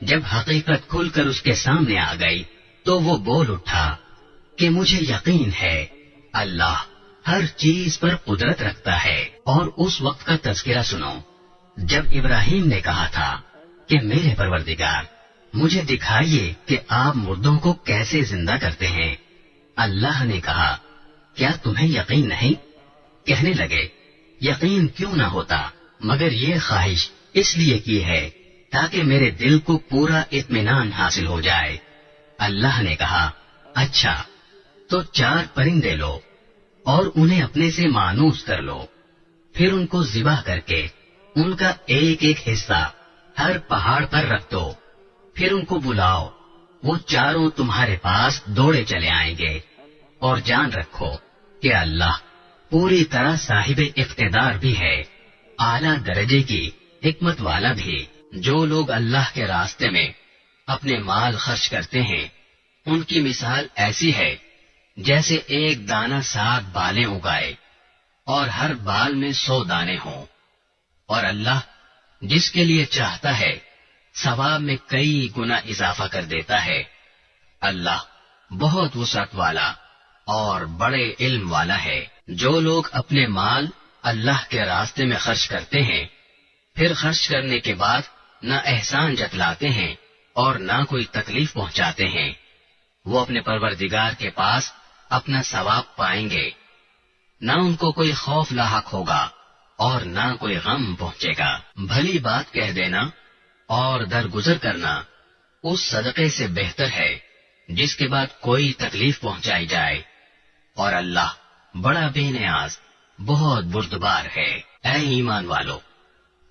جب حقیقت کھل کر اس کے سامنے آ گئی تو وہ بول اٹھا کہ مجھے یقین ہے اللہ ہر چیز پر قدرت رکھتا ہے۔ اور اس وقت کا تذکرہ سنو جب ابراہیم نے کہا تھا کہ میرے پروردگار مجھے دکھائیے کہ آپ مردوں کو کیسے زندہ کرتے ہیں۔ اللہ نے کہا کیا تمہیں یقین نہیں؟ کہنے لگے یقین کیوں نہ ہوتا، مگر یہ خواہش اس لیے کی ہے تاکہ میرے دل کو پورا اطمینان حاصل ہو جائے۔ اللہ نے کہا اچھا تو 4 پرندے لو اور انہیں اپنے سے مانوس کر لو، پھر ان کو ذبح کر کے ان کا ایک ایک حصہ ہر پہاڑ پر رکھ دو، پھر ان کو بلاؤ، وہ چاروں تمہارے پاس دوڑے چلے آئیں گے۔ اور جان رکھو کہ اللہ پوری طرح صاحب اقتدار بھی ہے، اعلیٰ درجے کی حکمت والا بھی۔ جو لوگ اللہ کے راستے میں اپنے مال خرچ کرتے ہیں ان کی مثال ایسی ہے جیسے ایک دانہ ساگ بالیں اگائے اور ہر بال میں 100 دانے ہوں، اور اللہ جس کے لیے چاہتا ہے ثواب میں کئی گنا اضافہ کر دیتا ہے۔ اللہ بہت وسعت والا اور بڑے علم والا ہے۔ جو لوگ اپنے مال اللہ کے راستے میں خرچ کرتے ہیں پھر خرچ کرنے کے بعد نہ احسان جتلاتے ہیں اور نہ کوئی تکلیف پہنچاتے ہیں، وہ اپنے پروردگار کے پاس اپنا ثواب پائیں گے، نہ ان کو کوئی خوف لاحق ہوگا اور نہ کوئی غم پہنچے گا۔ بھلی بات کہہ دینا اور درگزر کرنا اس صدقے سے بہتر ہے جس کے بعد کوئی تکلیف پہنچائی جائے، اور اللہ بڑا بے نیاز بہت بردبار ہے۔ اے ایمان والو،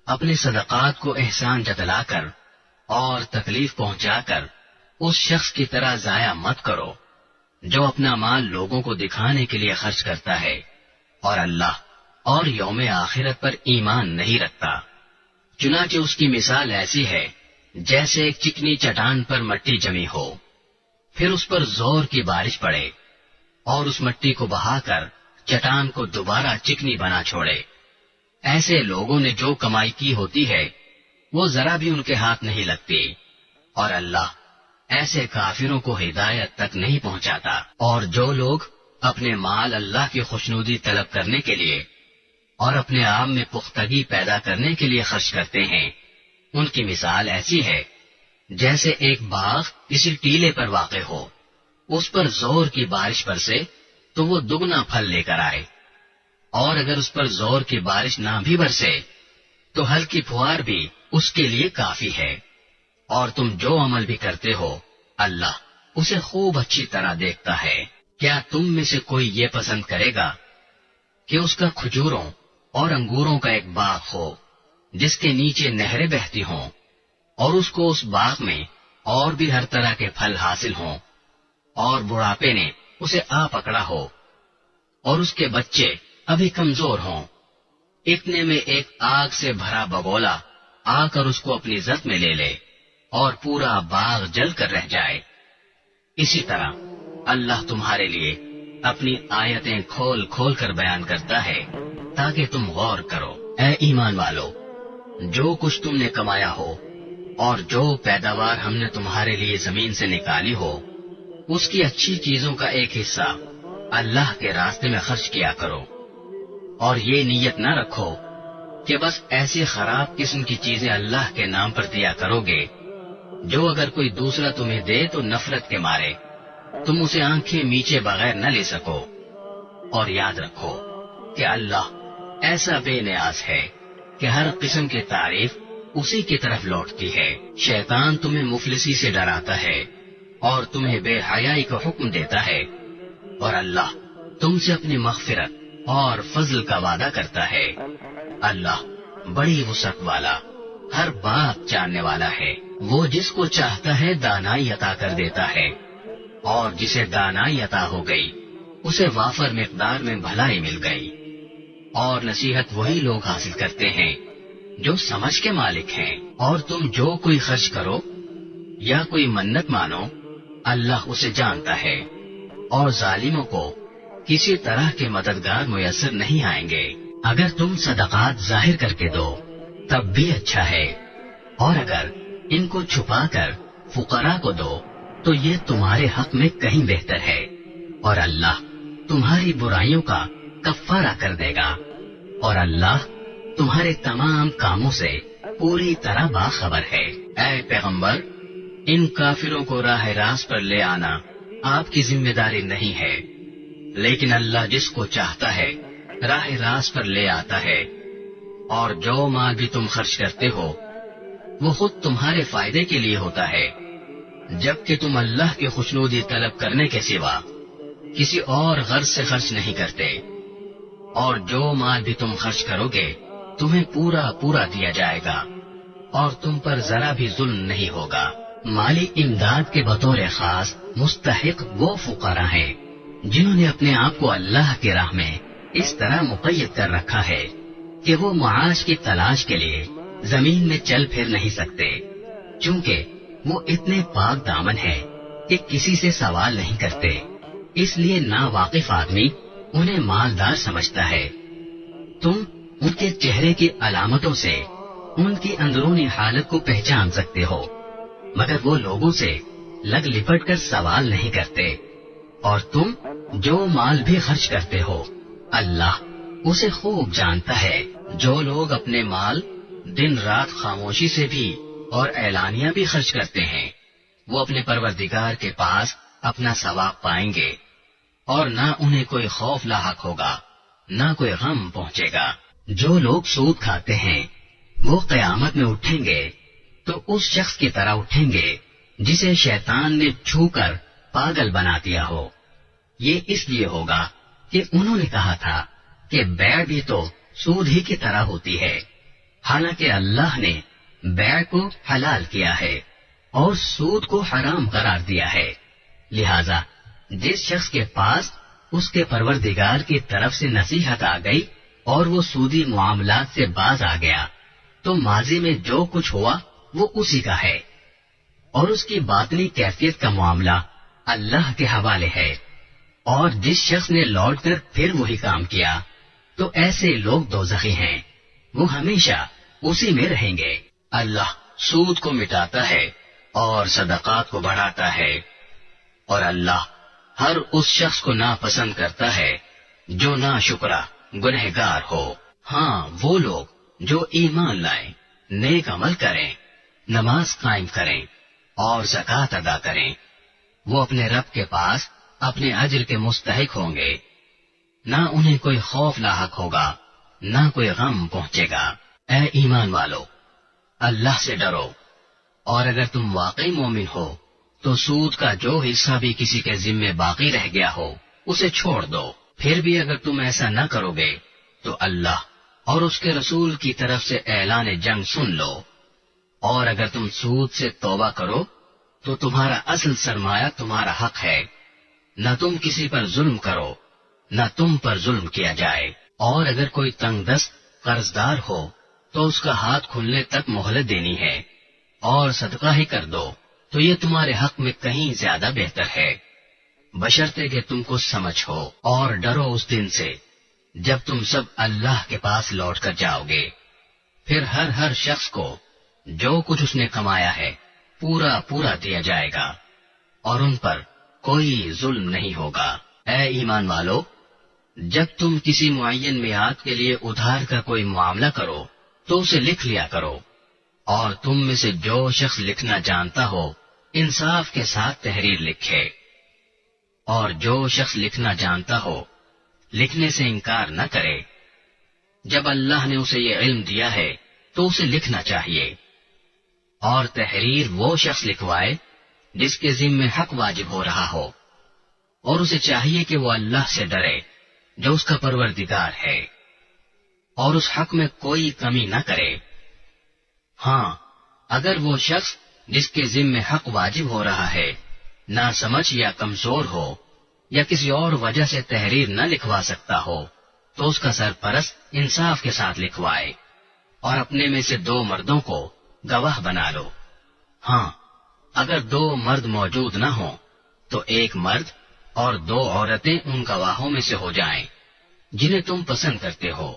اپنے صدقات کو احسان جتلا کر اور تکلیف پہنچا کر اس شخص کی طرح ضائع مت کرو جو اپنا مال لوگوں کو دکھانے کے لیے خرچ کرتا ہے اور اللہ اور یوم آخرت پر ایمان نہیں رکھتا۔ چنانچہ اس کی مثال ایسی ہے جیسے ایک چکنی چٹان پر مٹی جمی ہو، پھر اس پر زور کی بارش پڑے اور اس مٹی کو بہا کر چٹان کو دوبارہ چکنی بنا چھوڑے۔ ایسے لوگوں نے جو کمائی کی ہوتی ہے وہ ذرا بھی ان کے ہاتھ نہیں لگتی، اور اللہ ایسے کافروں کو ہدایت تک نہیں پہنچاتا۔ اور جو لوگ اپنے مال اللہ کی خوشنودی طلب کرنے کے لیے اور اپنے آپ میں پختگی پیدا کرنے کے لیے خرچ کرتے ہیں ان کی مثال ایسی ہے جیسے ایک باغ کسی ٹیلے پر واقع ہو، اس پر زور کی بارش برسے تو وہ دگنا پھل لے کر آئے، اور اگر اس پر زور کی بارش نہ بھی برسے تو ہلکی پھوار بھی اس کے لیے کافی ہے۔ اور تم جو عمل بھی کرتے ہو اللہ اسے خوب اچھی طرح دیکھتا ہے۔ کیا تم میں سے کوئی یہ پسند کرے گا کہ اس کا کھجوروں اور انگوروں کا ایک باغ ہو جس کے نیچے نہریں بہتی ہوں، اور اس کو اس باغ میں اور بھی ہر طرح کے پھل حاصل ہوں، اور بڑھاپے نے اسے آ پکڑا ہو اور اس کے بچے ابھی کمزور ہوں، اتنے میں ایک آگ سے بھرا بگولا آ کر اس کو اپنی زد میں لے لے اور پورا باغ جل کر رہ جائے۔ اسی طرح اللہ تمہارے لیے اپنی آیتیں کھول کھول کر بیان کرتا ہے تاکہ تم غور کرو۔ اے ایمان والو، جو کچھ تم نے کمایا ہو اور جو پیداوار ہم نے تمہارے لیے زمین سے نکالی ہو اس کی اچھی چیزوں کا ایک حصہ اللہ کے راستے میں خرچ کیا کرو، اور یہ نیت نہ رکھو کہ بس ایسی خراب قسم کی چیزیں اللہ کے نام پر دیا کرو گے جو اگر کوئی دوسرا تمہیں دے تو نفرت کے مارے تم اسے آنکھیں میچے بغیر نہ لے سکو۔ اور یاد رکھو کہ اللہ ایسا بے نیاز ہے کہ ہر قسم کی تعریف اسی کی طرف لوٹتی ہے۔ شیطان تمہیں مفلسی سے ڈراتا ہے اور تمہیں بے حیائی کا حکم دیتا ہے، اور اللہ تم سے اپنی مغفرت اور فضل کا وعدہ کرتا ہے۔ اللہ بڑی وسعت والا ہر بات جاننے والا ہے۔ وہ جس کو چاہتا ہے دانائی عطا کر دیتا ہے، اور جسے دانائی عطا ہو گئی اسے وافر مقدار میں بھلائی مل گئی۔ اور نصیحت وہی لوگ حاصل کرتے ہیں جو سمجھ کے مالک ہیں۔ اور تم جو کوئی خرچ کرو یا کوئی منت مانو اللہ اسے جانتا ہے، اور ظالموں کو کسی طرح کے مددگار میسر نہیں آئیں گے۔ اگر تم صدقات ظاہر کر کے دو تب بھی اچھا ہے، اور اگر ان کو چھپا کر فقراء کو دو تو یہ تمہارے حق میں کہیں بہتر ہے، اور اللہ تمہاری برائیوں کا کفارہ کر دے گا، اور اللہ تمہارے تمام کاموں سے پوری طرح باخبر ہے۔ اے پیغمبر، ان کافروں کو راہ راست پر لے آنا آپ کی ذمہ داری نہیں ہے، لیکن اللہ جس کو چاہتا ہے راہ راست پر لے آتا ہے، اور جو مال بھی تم خرچ کرتے ہو وہ خود تمہارے فائدے کے لیے ہوتا ہے، جبکہ تم اللہ کی خوشنودی طلب کرنے کے سوا کسی اور غرض سے خرچ نہیں کرتے، اور جو مال بھی تم خرچ کرو گے تمہیں پورا پورا دیا جائے گا، اور تم پر ذرا بھی ظلم نہیں ہوگا۔ مالی امداد کے بطور خاص مستحق وہ فقراء ہیں جنہوں نے اپنے آپ کو اللہ کی راہ میں اس طرح مقید کر رکھا ہے کہ وہ معاش کی تلاش کے لیے زمین میں چل پھر نہیں سکتے، چونکہ وہ اتنے پاک دامن ہے کہ کسی سے سوال نہیں کرتے، اس لیے ناواقف آدمی انہیں مالدار سمجھتا ہے۔ تم ان کے چہرے کی علامتوں سے ان کی اندرونی حالت کو پہچان سکتے ہو، مگر وہ لوگوں سے لگ لپٹ کر سوال نہیں کرتے، اور تم جو مال بھی خرچ کرتے ہو اللہ اسے خوب جانتا ہے۔ جو لوگ اپنے مال دن رات خاموشی سے بھی اور اعلانیہ بھی خرچ کرتے ہیں وہ اپنے پروردگار کے پاس اپنا ثواب پائیں گے، اور نہ انہیں کوئی خوف لاحق ہوگا، نہ کوئی غم پہنچے گا۔ جو لوگ سود کھاتے ہیں وہ قیامت میں اٹھیں گے تو اس شخص کی طرح اٹھیں گے جسے شیطان نے چھو کر پاگل بنا دیا ہو۔ یہ اس لیے ہوگا کہ انہوں نے کہا تھا کہ بیع بھی تو سود ہی کی طرح ہوتی ہے، حالانکہ اللہ نے بیع کو حلال کیا ہے اور سود کو حرام قرار دیا ہے۔ لہذا جس شخص کے پاس اس کے پروردگار کی طرف سے نصیحت آ گئی اور وہ سودی معاملات سے باز آ گیا تو ماضی میں جو کچھ ہوا وہ اسی کا ہے، اور اس کی باطنی کیفیت کا معاملہ اللہ کے حوالے ہے، اور جس شخص نے لوٹ کر پھر وہی کام کیا تو ایسے لوگ دوزخی ہیں، وہ ہمیشہ اسی میں رہیں گے۔ اللہ سود کو مٹاتا ہے اور صدقات کو بڑھاتا ہے، اور اللہ ہر اس شخص کو ناپسند کرتا ہے جو ناشکرا گنہگار ہو۔ ہاں وہ لوگ جو ایمان لائیں، نیک عمل کریں، نماز قائم کریں اور زکوٰۃ ادا کریں، وہ اپنے رب کے پاس اپنے اجر کے مستحق ہوں گے، نہ انہیں کوئی خوف لاحق ہوگا، نہ کوئی غم پہنچے گا۔ اے ایمان والو، اللہ سے ڈرو، اور اگر تم واقعی مومن ہو تو سود کا جو حصہ بھی کسی کے ذمے باقی رہ گیا ہو اسے چھوڑ دو۔ پھر بھی اگر تم ایسا نہ کرو گے تو اللہ اور اس کے رسول کی طرف سے اعلان جنگ سن لو، اور اگر تم سود سے توبہ کرو تو تمہارا اصل سرمایہ تمہارا حق ہے، نہ تم کسی پر ظلم کرو نہ تم پر ظلم کیا جائے، اور اگر کوئی تنگ دست قرض دار ہو تو اس کا ہاتھ کھلنے تک مہلت دینی ہے، اور صدقہ ہی کر دو تو یہ تمہارے حق میں کہیں زیادہ بہتر ہے، بشرطے کہ تم کو سمجھ ہو، اور ڈرو اس دن سے جب تم سب اللہ کے پاس لوٹ کر جاؤ گے، پھر ہر شخص کو جو کچھ اس نے کمایا ہے پورا پورا دیا جائے گا، اور ان پر کوئی ظلم نہیں ہوگا۔ اے ایمان والو، جب تم کسی معین میعاد کے لیے ادھار کا کوئی معاملہ کرو تو اسے لکھ لیا کرو، اور تم میں سے جو شخص لکھنا جانتا ہو انصاف کے ساتھ تحریر لکھے، اور جو شخص لکھنا جانتا ہو لکھنے سے انکار نہ کرے۔ جب اللہ نے اسے یہ علم دیا ہے تو اسے لکھنا چاہیے، اور تحریر وہ شخص لکھوائے جس کے ذمے حق واجب ہو رہا ہو، اور اسے چاہیے کہ وہ اللہ سے ڈرے جو اس کا پروردگار ہے، اور اس حق میں کوئی کمی نہ کرے۔ ہاں اگر وہ شخص جس کے ذمے حق واجب ہو رہا ہے ناسمجھ یا کمزور ہو یا کسی اور وجہ سے تحریر نہ لکھوا سکتا ہو تو اس کا سرپرست انصاف کے ساتھ لکھوائے، اور اپنے میں سے 2 مردوں کو گواہ بنا لو۔ ہاں اگر 2 مرد موجود نہ ہوں تو 1 مرد اور 2 عورتیں ان گواہوں میں سے ہو جائیں جنہیں تم پسند کرتے ہو،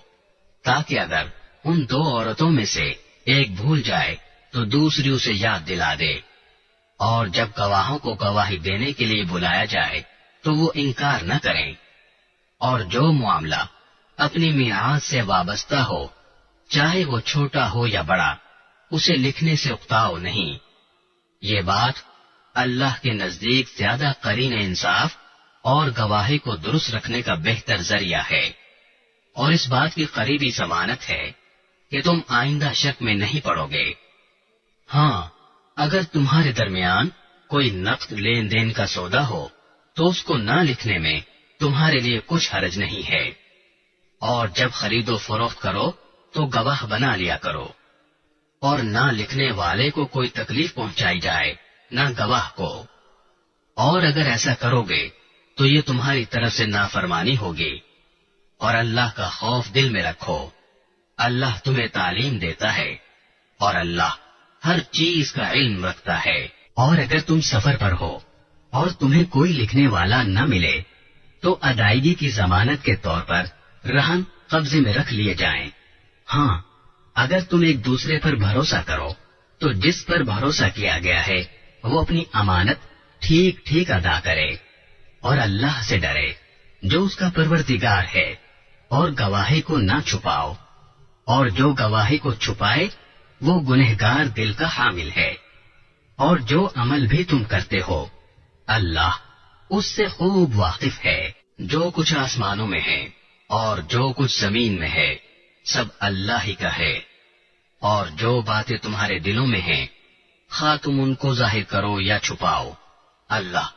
تاکہ اگر ان 2 عورتوں میں سے ایک بھول جائے تو دوسری اسے یاد دلا دے، اور جب گواہوں کو گواہی دینے کے لیے بلایا جائے تو وہ انکار نہ کریں، اور جو معاملہ اپنی میعاد سے وابستہ ہو، چاہے وہ چھوٹا ہو یا بڑا، اسے لکھنے سے اکتاؤ نہیں۔ یہ بات اللہ کے نزدیک زیادہ قرین انصاف اور گواہی کو درست رکھنے کا بہتر ذریعہ ہے، اور اس بات کی قریبی ضمانت ہے کہ تم آئندہ شک میں نہیں پڑو گے۔ ہاں، اگر تمہارے درمیان کوئی نقد لین دین کا سودا ہو تو اس کو نہ لکھنے میں تمہارے لیے کچھ حرج نہیں ہے، اور جب خرید و فروخت کرو تو گواہ بنا لیا کرو، اور نہ لکھنے والے کو کوئی تکلیف پہنچائی جائے نہ گواہ کو، اور اگر ایسا کرو گے تو یہ تمہاری طرف سے نافرمانی ہوگی، اور اللہ کا خوف دل میں رکھو، اللہ تمہیں تعلیم دیتا ہے، اور اللہ ہر چیز کا علم رکھتا ہے۔ اور اگر تم سفر پر ہو اور تمہیں کوئی لکھنے والا نہ ملے تو ادائیگی کی ضمانت کے طور پر رہن قبضے میں رکھ لیے جائیں۔ ہاں، اگر تم ایک دوسرے پر بھروسہ کرو تو جس پر بھروسہ کیا گیا ہے وہ اپنی امانت ٹھیک ٹھیک ادا کرے، اور اللہ سے ڈرے جو اس کا پروردگار ہے، اور گواہی کو نہ چھپاؤ، اور جو گواہی کو چھپائے وہ گنہگار دل کا حامل ہے۔ اور جو عمل بھی تم کرتے ہو اللہ اس سے خوب واقف ہے۔ جو کچھ آسمانوں میں ہے اور جو کچھ زمین میں ہے سب اللہ ہی کا ہے، اور جو باتیں تمہارے دلوں میں ہیں خواہ تم ان کو ظاہر کرو یا چھپاؤ، اللہ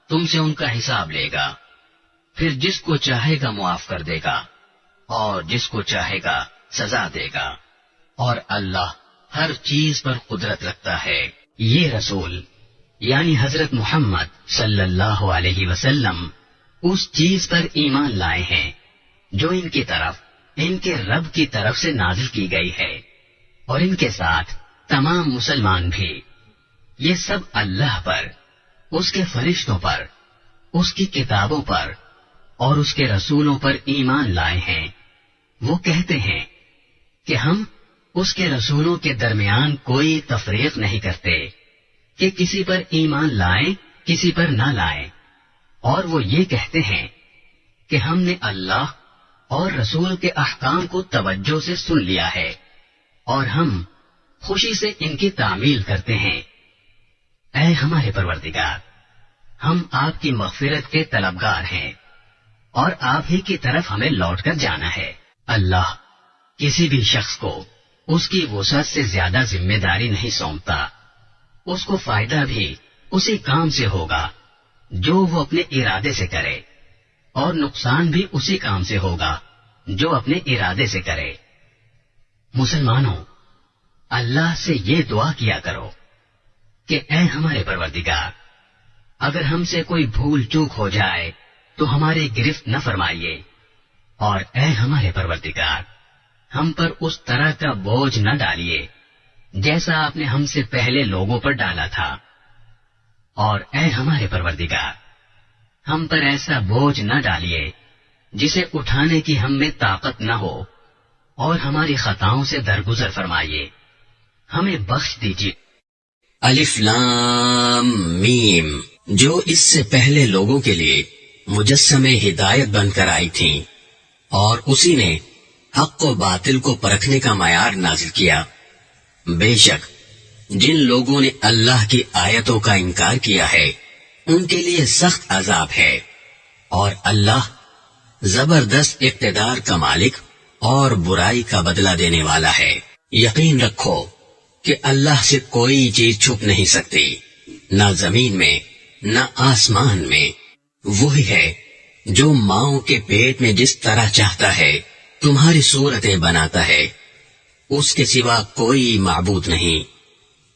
تم سے ان کا حساب لے گا، پھر جس کو چاہے گا معاف کر دے گا، اور جس کو چاہے گا سزا دے گا، اور اللہ ہر چیز پر قدرت رکھتا ہے۔ یہ رسول یعنی حضرت محمد صلی اللہ علیہ وسلم اس چیز پر ایمان لائے ہیں جو ان کی طرف ان کے رب کی طرف سے نازل کی گئی ہے، اور ان کے ساتھ تمام مسلمان بھی۔ یہ سب اللہ پر، اس کے فرشتوں پر، اس کی کتابوں پر اور اس کے رسولوں پر ایمان لائے ہیں۔ وہ کہتے ہیں کہ ہم اس کے رسولوں کے درمیان کوئی تفریق نہیں کرتے کہ کسی پر ایمان لائیں کسی پر نہ لائیں، اور وہ یہ کہتے ہیں کہ ہم نے اللہ اور رسول کے احکام کو توجہ سے سن لیا ہے، اور ہم خوشی سے ان کی تعمیل کرتے ہیں۔ اے ہمارے پروردگار، ہم آپ کی مغفرت کے طلبگار ہیں، اور آپ ہی کی طرف ہمیں لوٹ کر جانا ہے۔ اللہ کسی بھی شخص کو اس کی وسعت سے زیادہ ذمہ داری نہیں سونپتا، اس کو فائدہ بھی اسی کام سے ہوگا جو وہ اپنے ارادے سے کرے، اور نقصان بھی اسی کام سے ہوگا جو اپنے ارادے سے کرے۔ مسلمانوں، اللہ سے یہ دعا کیا کرو کہ اے ہمارے پروردگار، اگر ہم سے کوئی بھول چوک ہو جائے تو ہماری گرفت نہ فرمائیے، اور اے ہمارے پروردگار، ہم پر اس طرح کا بوجھ نہ ڈالیے جیسا آپ نے ہم سے پہلے لوگوں پر ڈالا تھا، اور اے ہمارے پروردگار، ہم پر ایسا بوجھ نہ ڈالیے جسے اٹھانے کی ہم میں طاقت نہ ہو، اور ہماری خطاؤں سے درگزر فرمائیے، ہمیں بخش دیجیے۔ الف لام میم، جو اس سے پہلے لوگوں کے لیے مجسمے ہدایت بن کر آئی تھیں، اور اسی نے حق و باطل کو پرکھنے کا معیار نازل کیا۔ بے شک جن لوگوں نے اللہ کی آیتوں کا انکار کیا ہے ان کے لیے سخت عذاب ہے، اور اللہ زبردست اقتدار کا مالک اور برائی کا بدلہ دینے والا ہے۔ یقین رکھو کہ اللہ سے کوئی چیز چھپ نہیں سکتی، نہ زمین میں نہ آسمان میں۔ وہی ہے جو ماؤں کے پیٹ میں جس طرح چاہتا ہے تمہاری صورتیں بناتا ہے، اس کے سوا کوئی معبود نہیں۔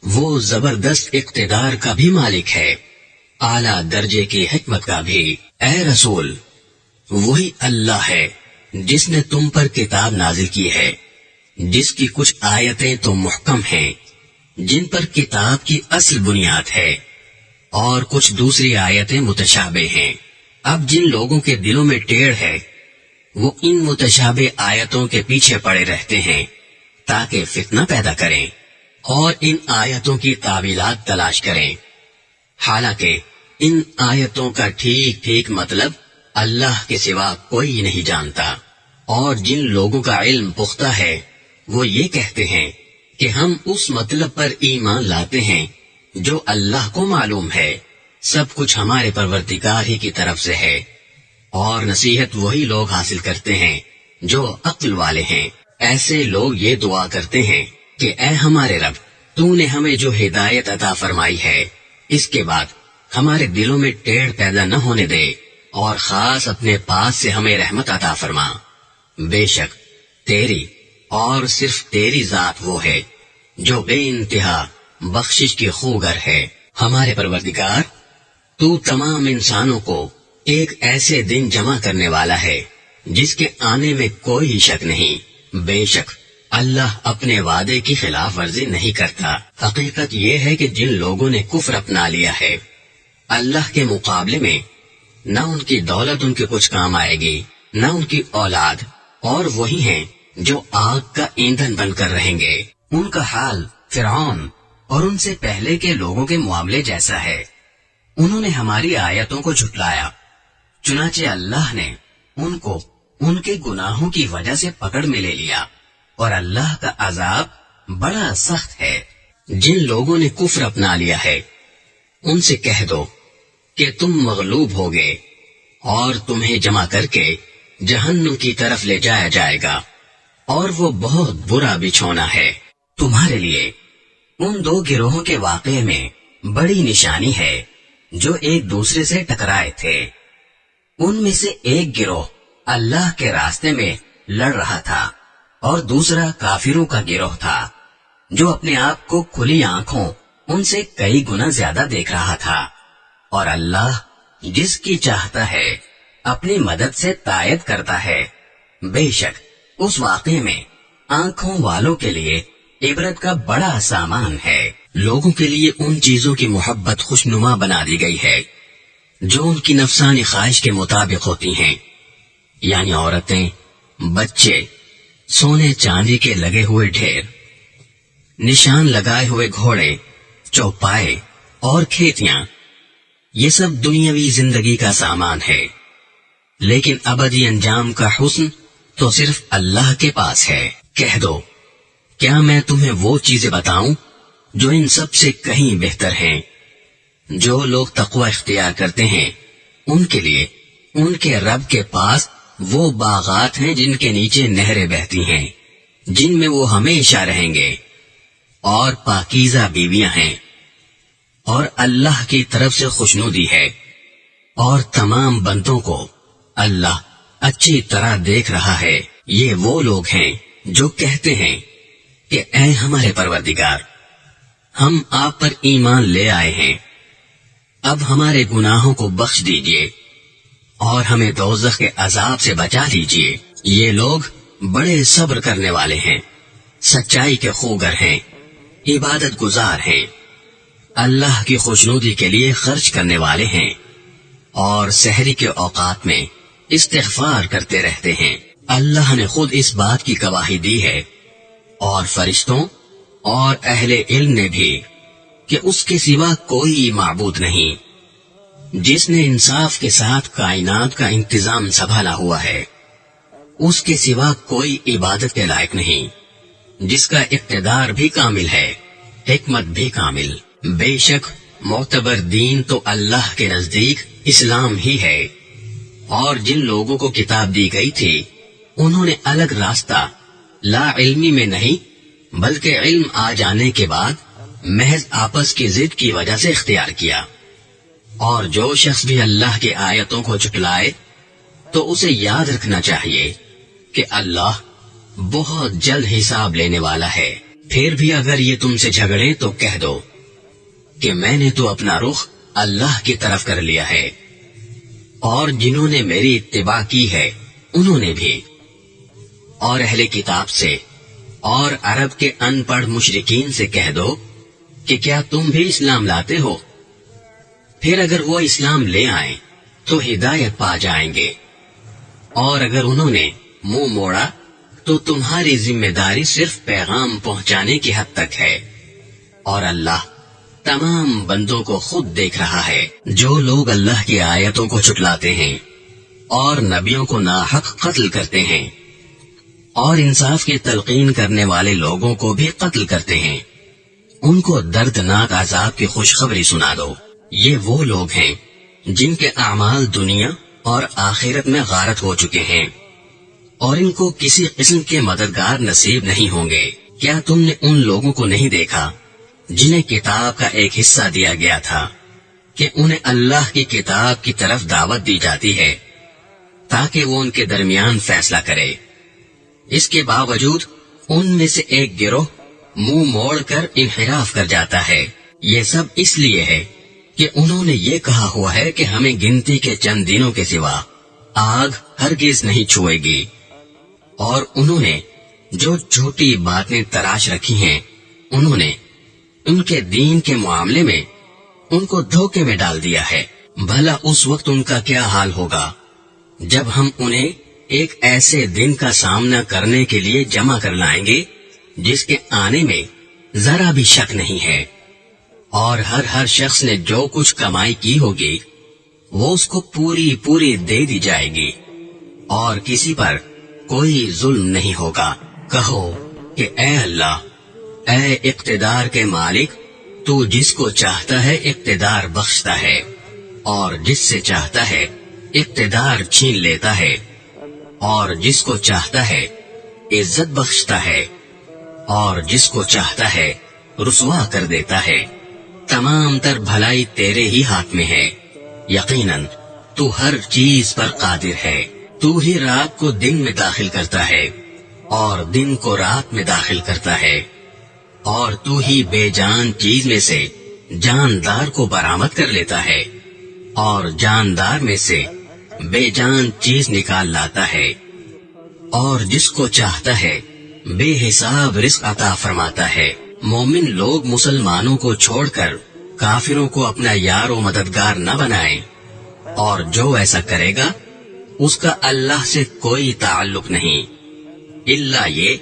وہ زبردست اقتدار کا بھی مالک ہے، اعلیٰ درجے کی حکمت کا بھی۔ اے رسول، وہی اللہ ہے جس نے تم پر کتاب نازل کی ہے، جس کی کچھ آیتیں تو محکم ہیں جن پر کتاب کی اصل بنیاد ہے، اور کچھ دوسری آیتیں متشابہ ہیں۔ اب جن لوگوں کے دلوں میں ٹیڑھ ہے وہ ان متشابہ آیتوں کے پیچھے پڑے رہتے ہیں تاکہ فتنہ پیدا کریں، اور ان آیتوں کی تعویلات تلاش کریں، حالانکہ ان آیتوں کا ٹھیک ٹھیک مطلب اللہ کے سوا کوئی نہیں جانتا۔ اور جن لوگوں کا علم پختہ ہے وہ یہ کہتے ہیں کہ ہم اس مطلب پر ایمان لاتے ہیں جو اللہ کو معلوم ہے، سب کچھ ہمارے پروردگار ہی کی طرف سے ہے، اور نصیحت وہی لوگ حاصل کرتے ہیں جو عقل والے ہیں۔ ایسے لوگ یہ دعا کرتے ہیں کہ اے ہمارے رب، تو نے ہمیں جو ہدایت عطا فرمائی ہے اس کے بعد ہمارے دلوں میں ٹیڑھ پیدا نہ ہونے دے، اور خاص اپنے پاس سے ہمیں رحمت عطا فرما۔ بے شک تیری اور صرف تیری ذات وہ ہے جو بے انتہا بخشش کی خوگر ہے۔ ہمارے پروردگار، تو تمام انسانوں کو ایک ایسے دن جمع کرنے والا ہے جس کے آنے میں کوئی شک نہیں۔ بے شک اللہ اپنے وعدے کی خلاف ورزی نہیں کرتا۔ حقیقت یہ ہے کہ جن لوگوں نے کفر اپنا لیا ہے، اللہ کے مقابلے میں نہ ان کی دولت ان کے کچھ کام آئے گی، نہ ان کی اولاد، اور وہی ہیں جو آگ کا ایندھن بن کر رہیں گے۔ ان کا حال فرعون اور ان سے پہلے کے لوگوں کے معاملے جیسا ہے۔ انہوں نے ہماری آیتوں کو جھٹلایا، چنانچہ اللہ نے ان کو ان کے گناہوں کی وجہ سے پکڑ میں لے لیا، اور اللہ کا عذاب بڑا سخت ہے۔ جن لوگوں نے کفر اپنا لیا ہے ان سے کہہ دو کہ تم مغلوب ہوگے اور تمہیں جمع کر کے جہنم کی طرف لے جایا جائے گا، اور وہ بہت برا بچھونا ہے۔ تمہارے لیے ان دو گروہوں کے واقعے میں بڑی نشانی ہے جو ایک دوسرے سے ٹکرائے تھے۔ ان میں سے ایک گروہ اللہ کے راستے میں لڑ رہا تھا، اور دوسرا کافروں کا گروہ تھا جو اپنے آپ کو کھلی آنکھوں ان سے کئی گنا زیادہ دیکھ رہا تھا۔ اور اللہ جس کی چاہتا ہے اپنی مدد سے تائید کرتا ہے۔ بے شک اس واقعے میں آنکھوں والوں کے لیے عبرت کا بڑا سامان ہے۔ لوگوں کے لیے ان چیزوں کی محبت خوشنما بنا دی گئی ہے جو ان کی نفسانی خواہش کے مطابق ہوتی ہیں، یعنی عورتیں، بچے، سونے چاندی کے لگے ہوئے ڈھیر، نشان لگائے ہوئے گھوڑے، چوپائے اور کھیتیاں۔ یہ سب دنیاوی زندگی کا سامان ہے، لیکن ابدی انجام کا حسن تو صرف اللہ کے پاس ہے۔ کہہ دو، کیا میں تمہیں وہ چیزیں بتاؤں جو ان سب سے کہیں بہتر ہیں؟ جو لوگ تقوی اختیار کرتے ہیں ان کے لیے ان کے رب کے پاس وہ باغات ہیں جن کے نیچے نہریں بہتی ہیں، جن میں وہ ہمیشہ رہیں گے، اور پاکیزہ بیویاں ہیں، اور اللہ کی طرف سے خوشنودی ہے، اور تمام بندوں کو اللہ اچھی طرح دیکھ رہا ہے۔ یہ وہ لوگ ہیں جو کہتے ہیں کہ اے ہمارے پروردگار، ہم آپ پر ایمان لے آئے ہیں، اب ہمارے گناہوں کو بخش دیجئے اور ہمیں دوزخ کے عذاب سے بچا لیجئے۔ یہ لوگ بڑے صبر کرنے والے ہیں، سچائی کے خوگر ہیں، عبادت گزار ہیں، اللہ کی خوشنودی کے لیے خرچ کرنے والے ہیں، اور سحری کے اوقات میں استغفار کرتے رہتے ہیں۔ اللہ نے خود اس بات کی گواہی دی ہے، اور فرشتوں اور اہل علم نے بھی، کہ اس کے سوا کوئی معبود نہیں، جس نے انصاف کے ساتھ کائنات کا انتظام سنبھالا ہوا ہے۔ اس کے سوا کوئی عبادت کے لائق نہیں، جس کا اقتدار بھی کامل ہے، حکمت بھی کامل۔ بے شک معتبر دین تو اللہ کے نزدیک اسلام ہی ہے، اور جن لوگوں کو کتاب دی گئی تھی انہوں نے الگ راستہ لا علمی میں نہیں بلکہ علم آ جانے کے بعد محض آپس کی ضد کی وجہ سے اختیار کیا۔ اور جو شخص بھی اللہ کی آیتوں کو جھٹلائے تو اسے یاد رکھنا چاہیے کہ اللہ بہت جلد حساب لینے والا ہے۔ پھر بھی اگر یہ تم سے جھگڑے تو کہہ دو کہ میں نے تو اپنا رخ اللہ کی طرف کر لیا ہے، اور جنہوں نے میری اتباع کی ہے انہوں نے بھی۔ اور اہل کتاب سے اور عرب کے ان پڑھ مشرکین سے کہہ دو کہ کیا تم بھی اسلام لاتے ہو؟ پھر اگر وہ اسلام لے آئیں تو ہدایت پا جائیں گے، اور اگر انہوں نے منہ موڑا تو تمہاری ذمہ داری صرف پیغام پہنچانے کی حد تک ہے۔ اور اللہ تمام بندوں کو خود دیکھ رہا ہے. جو لوگ اللہ کی آیتوں کو جھٹلاتے ہیں اور نبیوں کو ناحق قتل کرتے ہیں اور انصاف کی تلقین کرنے والے لوگوں کو بھی قتل کرتے ہیں، ان کو دردناک عذاب کی خوشخبری سنا دو. یہ وہ لوگ ہیں جن کے اعمال دنیا اور آخرت میں غارت ہو چکے ہیں اور ان کو کسی قسم کے مددگار نصیب نہیں ہوں گے. کیا تم نے ان لوگوں کو نہیں دیکھا جنہیں کتاب کا ایک حصہ دیا گیا تھا کہ انہیں اللہ کی کتاب کی طرف دعوت دی جاتی ہے تاکہ وہ ان کے درمیان فیصلہ کرے؟ اس کے باوجود ان میں سے ایک گروہ منہ موڑ کر انحراف کر جاتا ہے. یہ سب اس لیے ہے کہ انہوں نے یہ کہا ہوا ہے کہ ہمیں گنتی کے چند دنوں کے سوا آگ ہرگز نہیں چھوئے گی، اور انہوں نے جو جھوٹی باتیں تراش رکھی ہیں انہوں نے ان کے دین کے معاملے میں ان کو دھوکے میں ڈال دیا ہے. بھلا اس وقت ان کا کیا حال ہوگا جب ہم انہیں ایک ایسے دن کا سامنا کرنے کے لیے جمع کر لائیں گے جس کے آنے میں ذرا بھی شک نہیں ہے، اور ہر شخص نے جو کچھ کمائی کی ہوگی وہ اس کو پوری دے دی جائے گی، اور کسی پر کوئی ظلم نہیں ہوگا. کہو کہ اے اللہ، اے اقتدار کے مالک، تو جس کو چاہتا ہے اقتدار بخشتا ہے اور جس سے چاہتا ہے اقتدار چھین لیتا ہے، اور جس کو چاہتا ہے عزت بخشتا ہے اور جس کو چاہتا ہے رسوا کر دیتا ہے. تمام تر بھلائی تیرے ہی ہاتھ میں ہے. یقیناً تو ہر چیز پر قادر ہے. تو ہی رات کو دن میں داخل کرتا ہے اور دن کو رات میں داخل کرتا ہے، اور تو ہی بے جان چیز میں سے جاندار کو برآمد کر لیتا ہے اور جاندار میں سے بے جان چیز نکال لاتا ہے، اور جس کو چاہتا ہے بے حساب رزق عطا فرماتا ہے. مومن لوگ مسلمانوں کو چھوڑ کر کافروں کو اپنا یار و مددگار نہ بنائیں، اور جو ایسا کرے گا اس کا اللہ سے کوئی تعلق نہیں، الا یہ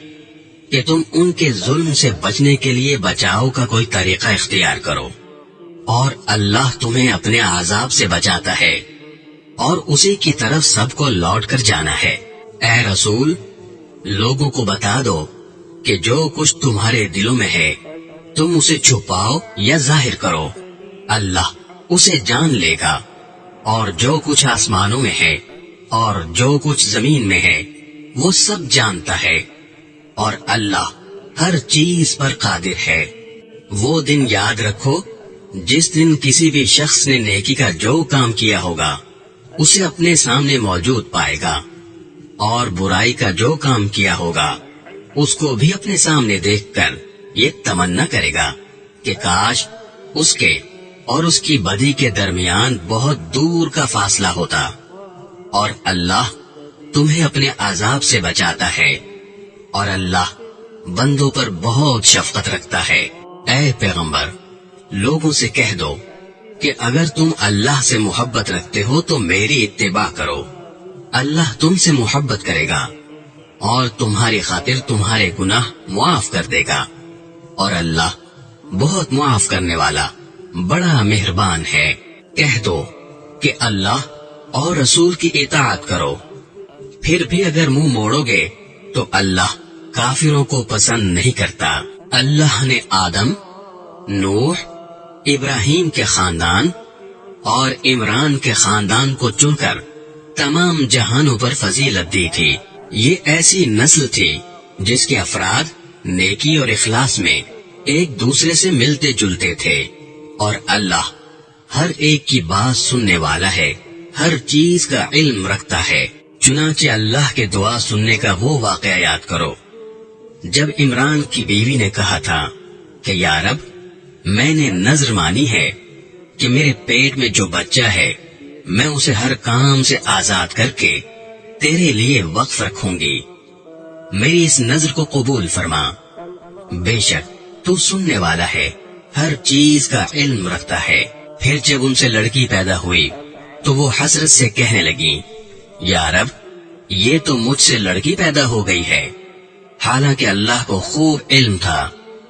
کہ تم ان کے ظلم سے بچنے کے لیے بچاؤ کا کوئی طریقہ اختیار کرو، اور اللہ تمہیں اپنے عذاب سے بچاتا ہے اور اسی کی طرف سب کو لوٹ کر جانا ہے. اے رسول، لوگوں کو بتا دو کہ جو کچھ تمہارے دلوں میں ہے تم اسے چھپاؤ یا ظاہر کرو، اللہ اسے جان لے گا، اور جو کچھ آسمانوں میں ہے اور جو کچھ زمین میں ہے وہ سب جانتا ہے، اور اللہ ہر چیز پر قادر ہے. وہ دن یاد رکھو جس دن کسی بھی شخص نے نیکی کا جو کام کیا ہوگا اسے اپنے سامنے موجود پائے گا، اور برائی کا جو کام کیا ہوگا اس کو بھی اپنے سامنے دیکھ کر یہ تمنا کرے گا کہ کاش اس کے اور اس کی بدی کے درمیان بہت دور کا فاصلہ ہوتا. اور اللہ تمہیں اپنے عذاب سے بچاتا ہے، اور اللہ بندوں پر بہت شفقت رکھتا ہے. اے پیغمبر، لوگوں سے کہہ دو کہ اگر تم اللہ سے محبت رکھتے ہو تو میری اتباع کرو، اللہ تم سے محبت کرے گا اور تمہاری خاطر تمہارے گناہ معاف کر دے گا، اور اللہ بہت معاف کرنے والا بڑا مہربان ہے. کہہ دو کہ اللہ اور رسول کی اطاعت کرو، پھر بھی اگر منہ موڑو گے تو اللہ کافروں کو پسند نہیں کرتا. اللہ نے آدم، نوح، ابراہیم کے خاندان اور عمران کے خاندان کو چن کر تمام جہانوں پر فضیلت دی تھی. یہ ایسی نسل تھی جس کے افراد نیکی اور اخلاص میں ایک دوسرے سے ملتے جلتے تھے، اور اللہ ہر ایک کی بات سننے والا ہے، ہر چیز کا علم رکھتا ہے. چنانچہ اللہ کے دعا سننے کا وہ واقعہ یاد کرو جب عمران کی بیوی نے کہا تھا کہ یا رب، میں نے نذر مانی ہے کہ میرے پیٹ میں جو بچہ ہے میں اسے ہر کام سے آزاد کر کے تیرے لیے وقف رکھوں گی، میری اس نذر کو قبول فرما. بے شک تو سننے والا ہے، ہر چیز کا علم رکھتا ہے. پھر جب ان سے لڑکی پیدا ہوئی تو وہ حسرت سے کہنے لگی، یا رب، یہ تو مجھ سے لڑکی پیدا ہو گئی ہے، حالانکہ اللہ کو خوب علم تھا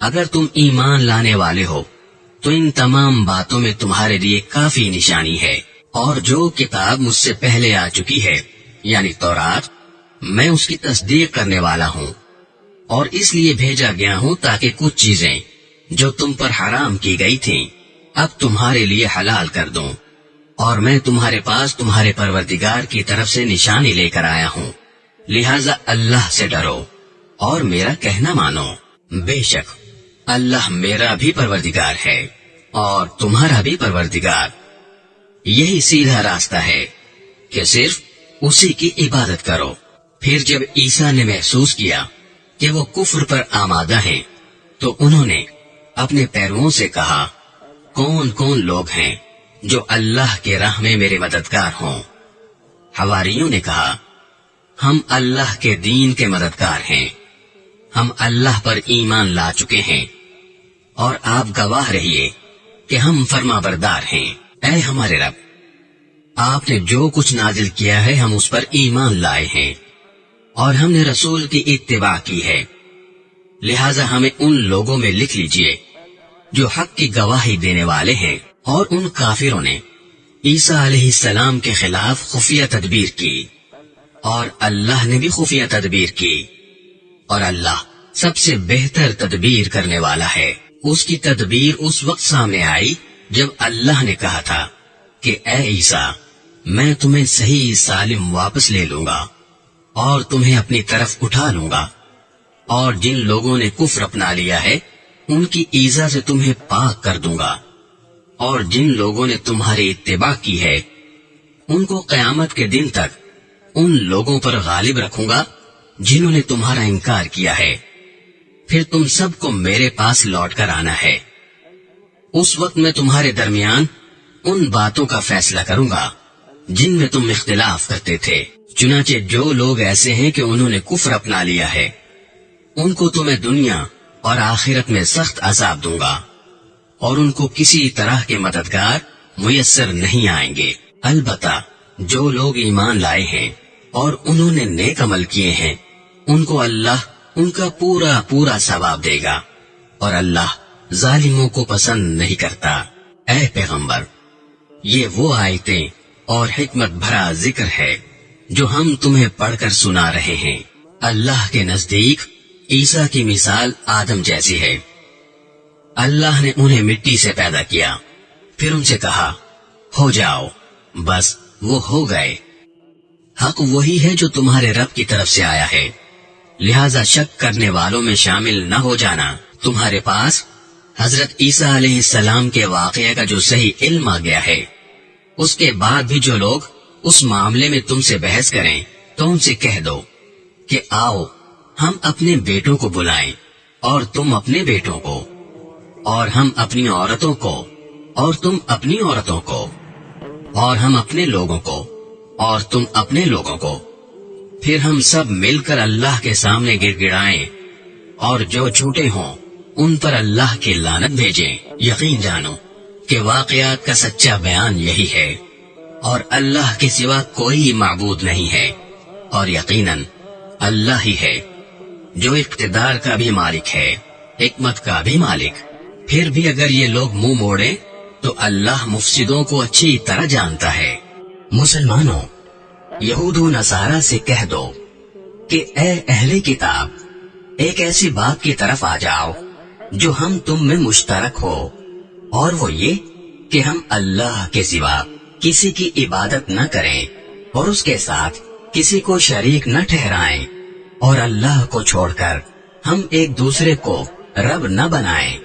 اگر تم ایمان لانے والے ہو تو ان تمام باتوں میں تمہارے لیے کافی نشانی ہے، اور جو کتاب مجھ سے پہلے آ چکی ہے یعنی تورات، میں اس کی تصدیق کرنے والا ہوں، اور اس لیے بھیجا گیا ہوں تاکہ کچھ چیزیں جو تم پر حرام کی گئی تھیں اب تمہارے لیے حلال کر دوں، اور میں تمہارے پاس تمہارے پروردگار کی طرف سے نشانی لے کر آیا ہوں، لہذا اللہ سے ڈرو اور میرا کہنا مانو۔ بے شک اللہ میرا بھی پروردگار ہے اور تمہارا بھی پروردگار، یہی سیدھا راستہ ہے کہ صرف اسی کی عبادت کرو۔ پھر جب عیسیٰ نے محسوس کیا کہ وہ کفر پر آمادہ ہیں تو انہوں نے اپنے پیرووں سے کہا، کون کون لوگ ہیں جو اللہ کے راہ میں میرے مددگار ہوں؟ حواریوں نے کہا، ہم اللہ کے دین کے مددگار ہیں، ہم اللہ پر ایمان لا چکے ہیں، اور آپ گواہ رہیے کہ ہم فرما بردار ہیں۔ اے ہمارے رب، آپ نے جو کچھ نازل کیا ہے ہم اس پر ایمان لائے ہیں، اور ہم نے رسول کی اتباع کی ہے، لہذا ہمیں ان لوگوں میں لکھ لیجئے جو حق کی گواہی دینے والے ہیں۔ اور ان کافروں نے عیسیٰ علیہ السلام کے خلاف خفیہ تدبیر کی، اور اللہ نے بھی خفیہ تدبیر کی، اور اللہ سب سے بہتر تدبیر کرنے والا ہے۔ اس کی تدبیر اس وقت سامنے آئی جب اللہ نے کہا تھا کہ اے عیسیٰ، میں تمہیں صحیح سالم واپس لے لوں گا اور تمہیں اپنی طرف اٹھا لوں گا، اور جن لوگوں نے کفر اپنا لیا ہے ان کی ایذا سے تمہیں پاک کر دوں گا، اور جن لوگوں نے تمہاری اتباع کی ہے ان کو قیامت کے دن تک ان لوگوں پر غالب رکھوں گا جنہوں نے تمہارا انکار کیا ہے۔ پھر تم سب کو میرے پاس لوٹ کر آنا ہے، اس وقت میں تمہارے درمیان ان باتوں کا فیصلہ کروں گا جن میں تم اختلاف کرتے تھے۔ چنانچہ جو لوگ ایسے ہیں کہ انہوں نے کفر اپنا لیا ہے ان کو تو میں دنیا اور آخرت میں سخت عذاب دوں گا، اور ان کو کسی طرح کے مددگار میسر نہیں آئیں گے۔ البتہ جو لوگ ایمان لائے ہیں اور انہوں نے نیک عمل کیے ہیں ان کو اللہ ان کا پورا پورا ثواب دے گا، اور اللہ ظالموں کو پسند نہیں کرتا۔ اے پیغمبر، یہ وہ آیتیں اور حکمت بھرا ذکر ہے جو ہم تمہیں پڑھ کر سنا رہے ہیں۔ اللہ کے نزدیک عیسیٰ کی مثال آدم جیسی ہے۔ اللہ نے انہیں مٹی سے پیدا کیا، پھر ان سے کہا ہو جاؤ، بس وہ ہو گئے۔ حق وہی ہے جو تمہارے رب کی طرف سے آیا ہے، لہذا شک کرنے والوں میں شامل نہ ہو جانا۔ تمہارے پاس حضرت عیسیٰ علیہ السلام کے واقعے کا جو صحیح علم آ گیا ہے، اس کے بعد بھی جو لوگ اس معاملے میں تم سے بحث کریں تو ان سے کہہ دو کہ آؤ ہم اپنے بیٹوں کو بلائیں اور تم اپنے بیٹوں کو، اور ہم اپنی عورتوں کو اور تم اپنی عورتوں کو، اور ہم اپنے لوگوں کو اور تم اپنے لوگوں کو، پھر ہم سب مل کر اللہ کے سامنے گر گڑائیں، اور جو جھوٹے ہوں ان پر اللہ کی لعنت بھیجیں۔ یقین جانو کہ واقعات کا سچا بیان یہی ہے، اور اللہ کے سوا کوئی معبود نہیں ہے، اور یقیناً اللہ ہی ہے جو اقتدار کا بھی مالک ہے، حکمت کا بھی مالک۔ پھر بھی اگر یہ لوگ منہ موڑیں تو اللہ مفسدوں کو اچھی طرح جانتا ہے۔ مسلمانوں، یہود و نصارہ سے کہہ دو کہ اے اہل کتاب، ایک ایسی بات کی طرف آ جاؤ جو ہم تم میں مشترک ہو، اور وہ یہ کہ ہم اللہ کے سوا کسی کی عبادت نہ کریں اور اس کے ساتھ کسی کو شریک نہ ٹھہرائیں، اور اللہ کو چھوڑ کر ہم ایک دوسرے کو رب نہ بنائیں۔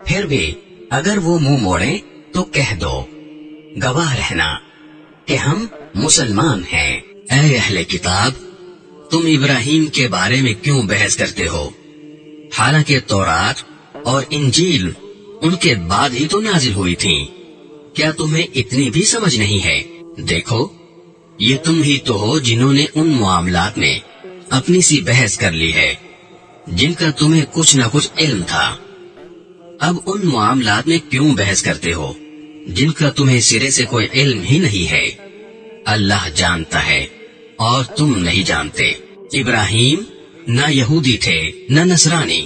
پھر بھی اگر وہ منہ موڑیں تو کہہ دو، گواہ رہنا کہ ہم مسلمان ہیں۔ اے اہل کتاب، تم ابراہیم کے بارے میں کیوں بحث کرتے ہو، حالانکہ تورات اور انجیل ان کے بعد ہی تو نازل ہوئی تھیں؟ کیا تمہیں اتنی بھی سمجھ نہیں ہے؟ دیکھو، یہ تم ہی تو ہو جنہوں نے ان معاملات میں اپنی سی بحث کر لی ہے جن کا تمہیں کچھ نہ کچھ علم تھا۔ اب ان معاملات میں کیوں بحث کرتے ہو جن کا تمہیں سرے سے کوئی علم ہی نہیں ہے؟ اللہ جانتا ہے اور تم نہیں جانتے۔ ابراہیم نہ یہودی تھے نہ نصرانی،